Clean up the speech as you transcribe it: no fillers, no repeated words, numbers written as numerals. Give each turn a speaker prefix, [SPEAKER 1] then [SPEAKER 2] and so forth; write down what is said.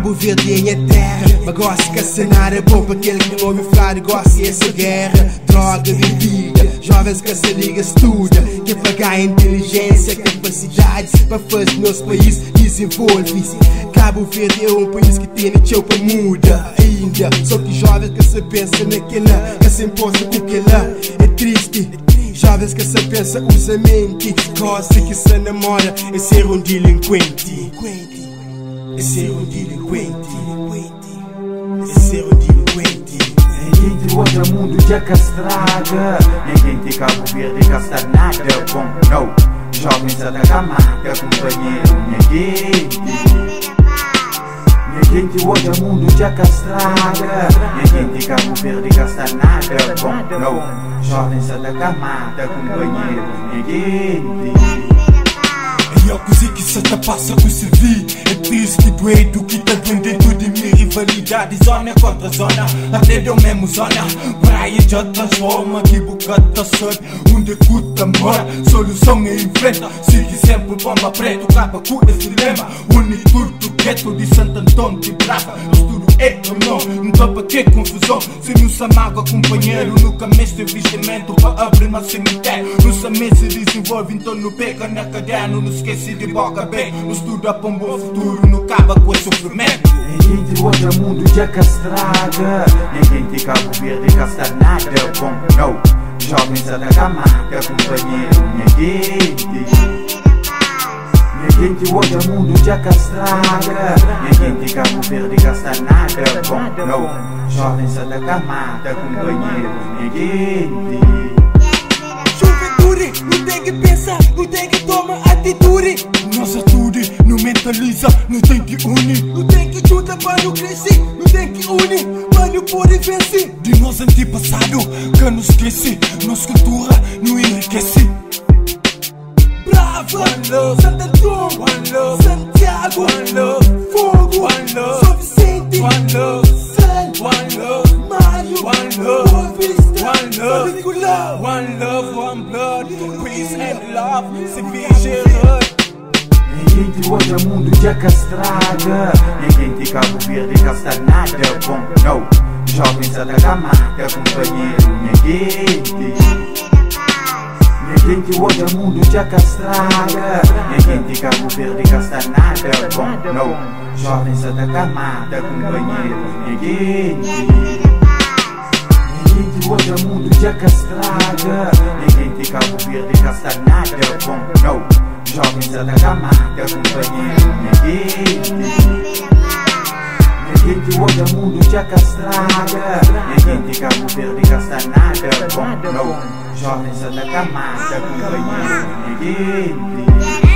[SPEAKER 1] Cabo Verde em minha terra, mas gosto que a cenário é bom para aquele que não ouve falar e gosta dessa guerra. Droga, bebida, jovens que se liga, estuda, quer pagar inteligência, capacidades para fazer nosso país desenvolver-se. Cabo Verde é país que tem tchau para muda ainda, só que jovens que se pensa naquela, que se importa com aquela, é triste. Jovens que se pensa usa mente, gosta que se namora, é ser delinquente. É ser delinquente. É ser delinquente.
[SPEAKER 2] Ninguém te olha mundo já castrada, ninguém te Cabo Verde gastar nada. Bom, não, jovens a da camada, companheiro, ninguém te olha mundo já castrada, ninguém te Cabo Verde gastar nada. Bom, não, jovens a da camada, companheiro, ninguém.
[SPEAKER 3] É coisa que se te passa com servir. É triste, doido, que tá dentro de mim. Rivalidade, zona contra zona, até deu mesmo zona. Praia já transforma, que bocata sobe, onde cuta mora, solução é inventa. Sigue sempre bomba preta, capa cura esse dilema. Une tudo, gueto de Santo Antônio de Brava. Estudo é ou não dá pra ter confusão. Se não se amaga, companheiro, nunca mexe investimento para abrir uma cemitério. Não se mexe desenvolve, então não pega na caderno. Não esquece de boca bem, não estuda para um bom futuro, não acaba com esse sofrimento.
[SPEAKER 2] Ninguém te olha mundo já castrada, ninguém te Cabo Verde gastar nada. Bom, não, jovens a da camada, companheiro, ninguém te olha mundo já castrada, ninguém te Cabo Verde gastar nada. Bom, não, jovens a da camada, companheiro, ninguém.
[SPEAKER 3] Juventude, não tem que pensar, não tem que tomar atitude. Nossa atitude não mentaliza, não tem que unir. Não tem que juntar para não crescer, não tem que unir para não poder vencer. De nosso antepassado, que não esquece, nossa cultura não enriquece. Brava, one love, Santo Antônio, one love, Santiago, one love, Fogo, one love, São Vicente, one love, Sal, one love, Mário, one love, Boa Vista, one love, one love, one blood, peace and love, se
[SPEAKER 2] Ninguém te olha mundo já castrada, ninguém te Cabo Verde gastar nada. Bom, não, jovens a da camada, companheiro, ninguém te olha mundo já castrada, ninguém te Cabo Verde gastar nada. Bom, não, jovens a da camada, companheiro, ninguém te olha mundo já castrada, ninguém te Cabo Verde gastar nada. Bom, não, jovens a da camada, companheiro, ninguém te olha mundo já castrada, ninguém te Cabo Verde gastar nada. Bom, não, jovens a da camada, companheiro, ninguém.